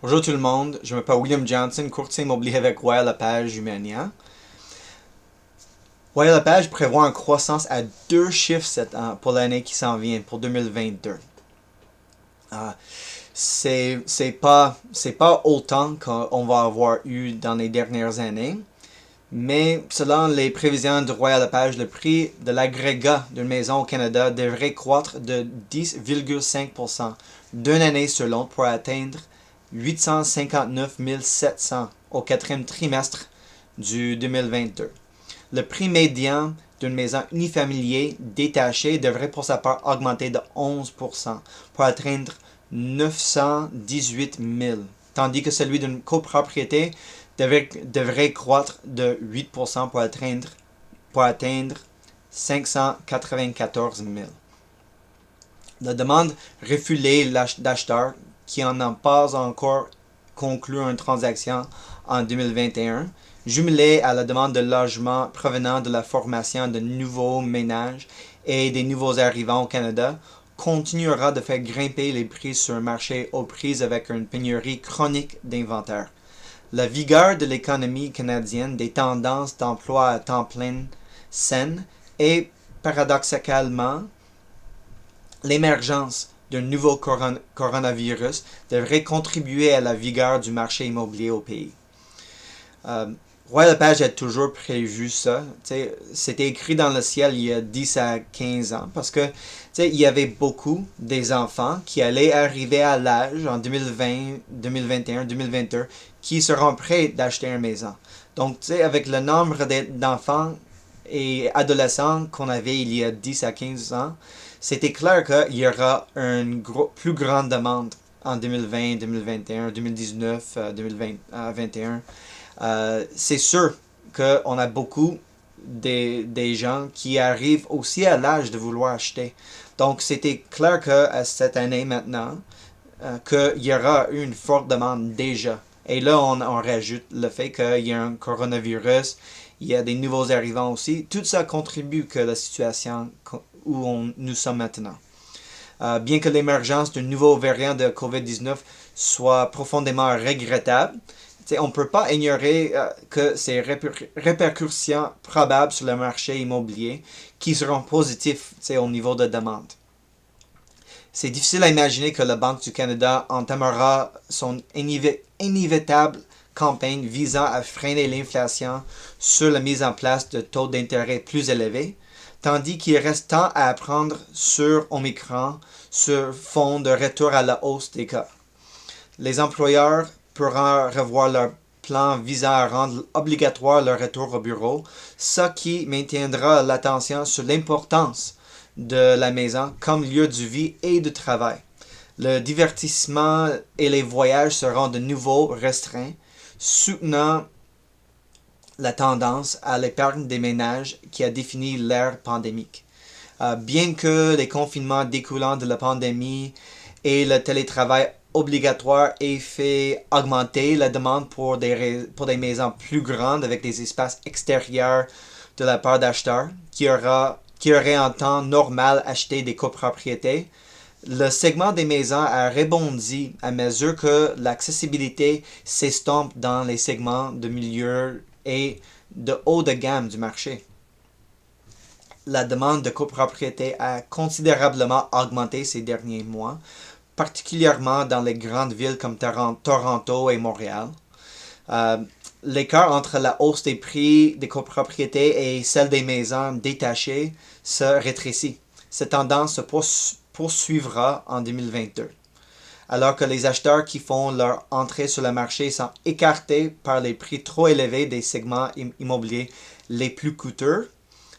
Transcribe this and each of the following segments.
Bonjour tout le monde, je m'appelle William Johnson, courtier immobilier avec Royal LePage Humania. Royal LePage prévoit une croissance à 2 chiffres pour l'année qui s'en vient, pour 2022. C'est pas autant qu'on va avoir eu dans les dernières années, mais selon les prévisions de Royal LePage, le prix de l'agrégat d'une maison au Canada devrait croître de 10,5% d'une année sur l'autre pour atteindre 859 700 au quatrième trimestre du 2022. Le prix médian d'une maison unifamiliée détachée devrait pour sa part augmenter de 11% pour atteindre 918 000, tandis que celui d'une copropriété devrait croître de 8% pour atteindre 594 000. La demande refoulée d'acheteurs qui n'ont pas encore conclu une transaction en 2021, jumelée à la demande de logement provenant de la formation de nouveaux ménages et des nouveaux arrivants au Canada, continuera de faire grimper les prix sur un marché aux prises avec une pénurie chronique d'inventaire. La vigueur de l'économie canadienne, des tendances d'emploi à temps plein saines et, paradoxalement, l'émergence d'un nouveau coronavirus devrait contribuer à la vigueur du marché immobilier au pays. Royal LePage a toujours prévu ça. C'était écrit dans le ciel il y a 10 à 15 ans parce que il y avait beaucoup des enfants qui allaient arriver à l'âge en 2020, 2021, 2022 qui seront prêts d'acheter une maison. Donc, avec le nombre d'enfants et adolescents qu'on avait il y a 10 à 15 ans, c'était clair qu'il y aura une plus grande demande en 2020, 2021, 2019, 2021. C'est sûr qu'on a beaucoup des gens qui arrivent aussi à l'âge de vouloir acheter. Donc, c'était clair qu'à cette année maintenant, qu'il y aura une forte demande déjà. Et là, on rajoute le fait qu'il y a un coronavirus, il y a des nouveaux arrivants aussi. Tout ça contribue que la situation où nous sommes maintenant. Bien que l'émergence d'un nouveau variant de COVID-19 soit profondément regrettable, on ne peut pas ignorer que ces répercussions probables sur le marché immobilier qui seront positifs au niveau de demande. C'est difficile à imaginer que la Banque du Canada entamera son inévitable campagne visant à freiner l'inflation sur la mise en place de taux d'intérêt plus élevés, tandis qu'il reste temps à apprendre sur Omicron sur fond de retour à la hausse des cas. Les employeurs pourront revoir leur plan visant à rendre obligatoire leur retour au bureau, ce qui maintiendra l'attention sur l'importance de la maison comme lieu de vie et de travail. Le divertissement et les voyages seront de nouveau restreints, soutenant la tendance à l'épargne des ménages qui a défini l'ère pandémique. Bien que les confinements découlant de la pandémie et le télétravail obligatoire aient fait augmenter la demande pour des maisons plus grandes avec des espaces extérieurs de la part d'acheteurs qui auraient en temps normal acheté des copropriétés, le segment des maisons a rebondi à mesure que l'accessibilité s'estompe dans les segments de milieu et de haut de gamme du marché. La demande de copropriété a considérablement augmenté ces derniers mois, particulièrement dans les grandes villes comme Toronto et Montréal. L'écart entre la hausse des prix des copropriétés et celle des maisons détachées se rétrécit. Cette tendance se poursuivra en 2022. Alors que les acheteurs qui font leur entrée sur le marché sont écartés par les prix trop élevés des segments immobiliers les plus coûteux,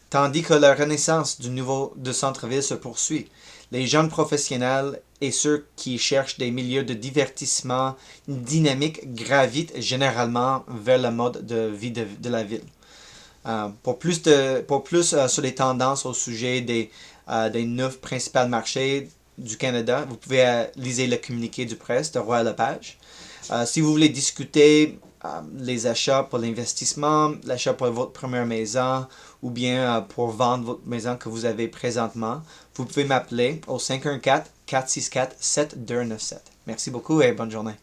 tandis que la renaissance du nouveau de centre-ville se poursuit. Les jeunes professionnels et ceux qui cherchent des milieux de divertissement dynamiques gravitent généralement vers le mode de vie de la ville. Pour plus sur les tendances au sujet des 9 principaux marchés du Canada, vous pouvez lire le communiqué du presse de Royal LePage. Si vous voulez discuter les achats pour l'investissement, l'achat pour votre première maison ou bien pour vendre votre maison que vous avez présentement, vous pouvez m'appeler au 514-464-7297. Merci beaucoup et bonne journée.